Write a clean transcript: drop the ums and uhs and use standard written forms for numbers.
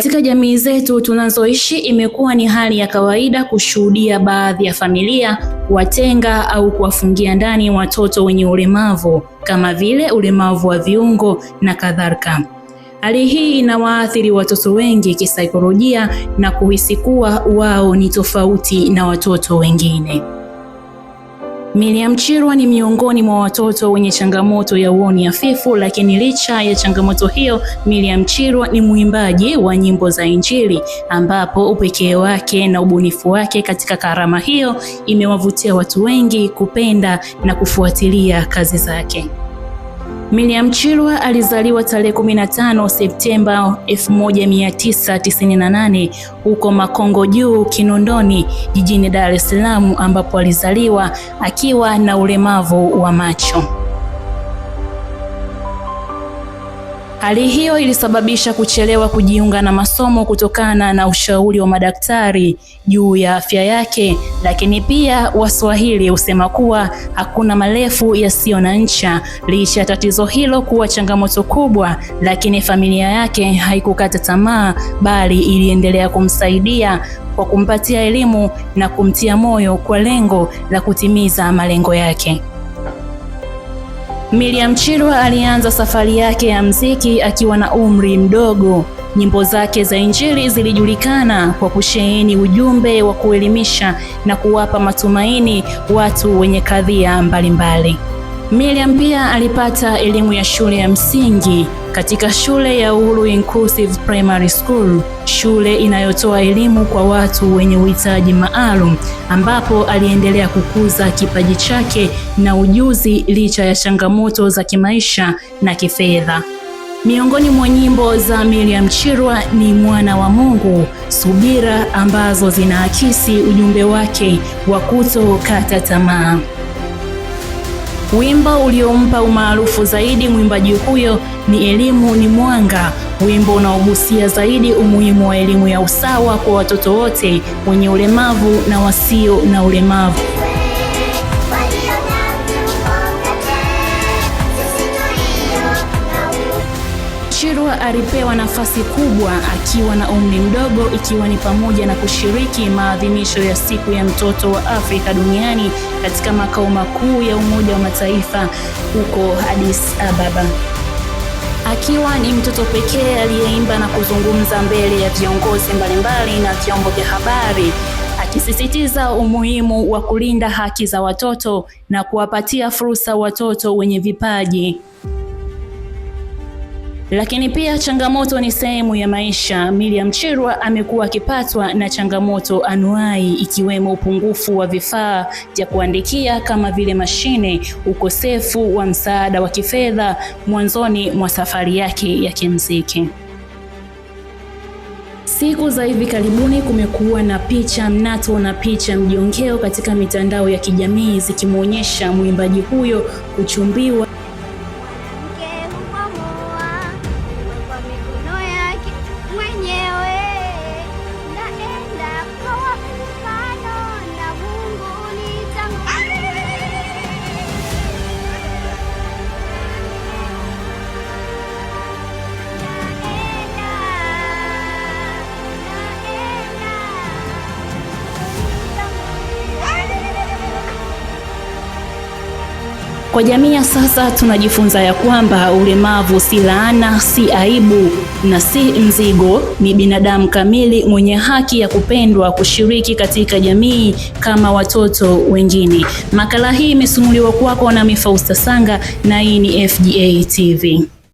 Katika jamii zetu tunazoishi, imekuwa ni hali ya kawaida kushuhudia baadhi ya familia kuwatenga au kuwafungia ndani watoto wenye ulemavu kama vile ulemavu wa viungo na kadhalika. Hali hii inawaathiri watoto wengi kisaikolojia na kuhisi kuwa wao ni tofauti na watoto wengine. Miriam Chirwa ni miongoni mwa watoto wenye changamoto ya uoni hafifu, lakini licha ya changamoto hiyo, Miriam Chirwa ni mwimbaji wa nyimbo za Injili, ambapo upekee wake na ubunifu wake katika karama hiyo imewavutia watu wengi kupenda na kufuatilia kazi zake. Miriam Chirwa alizaliwa tarehe 15 Septemba 1998 huko Makongo Juu, Kinondoni, jijini Dar es Salaam, ambapo alizaliwa akiwa na ulemavu wa macho. Hali hiyo ilisababisha kuchelewa kujiunga na masomo kutokana na ushauri wa madaktari juu ya afya yake, lakini pia Waswahili husema kuwa hakuna marefu yasiyo na ncha. Licha ya tatizo hilo kuwa changamoto kubwa, lakini familia yake haikukata tamaa, bali iliendelea kumsaidia kwa kumpatia elimu na kumtia moyo kwa lengo la kutimiza malengo yake. Miriam Chirwa alianza safari yake ya muziki akiwa na umri mdogo. Nyimbo zake za Injili zilijulikana kwa kusheheni ujumbe wa kuelimisha na kuwapa matumaini watu wenye kadhia mbalimbali. Miriam pia alipata elimu ya shule ya msingi katika shule ya Uhuru Inclusive Primary School, shule inayotoa elimu kwa watu wenye uhitaji maalum, ambapo aliendelea kukuza kipaji chake na ujuzi licha ya changamoto za kimaisha na kifedha. Miongoni mwa nyimbo za Miriam Chirwa ni Mwana wa Mungu, Subira, ambazo zinaakisi ujumbe wake wa kutokata tamaa. Wimbo uliompa umaarufu zaidi mwimbaji huyo ni Elimu ni Mwanga, wimbo unaogusia zaidi umuhimu wa elimu ya usawa kwa watoto wote wenye ulemavu na wasio na ulemavu. Chirwa alipewa nafasi kubwa akiwa na umri mdogo, ikiwa ni pamoja na kushiriki maadhimisho ya siku ya mtoto wa Afrika duniani katika makao makuu ya Umoja wa Mataifa huko Addis Ababa. Akiwa ni mtoto pekee aliyeimba na kuzungumza mbele ya viongozi mbalimbali na vyombo vya habari, akisisitiza umuhimu wa kulinda haki za watoto na kuwapatia fursa watoto wenye vipaji. Lakini pia changamoto ni sehemu ya maisha. Miriam Chirwa amekuwa akipatwa na changamoto anuai, ikiwemo upungufu wa vifaa vya kuandikia kama vile mashine, ukosefu wa msaada wa kifedha mwanzoni mwa safari yake ya kimuziki. Siku za hivi karibuni kumekuwa na picha mnato na picha mjongeo katika mitandao ya kijamii zikimuonyesha mwimbaji huyo kuchumbiwa Kwa jamii ya sasa tunajifunza ya kwamba ulemavu si laana, si aibu na si mzigo. Ni binadamu kamili mwenye haki ya kupendwa, kushiriki katika jamii kama watoto wengine. Makala hii imesimuliwa kwako na Fausta Sanga na hii ni FGA TV.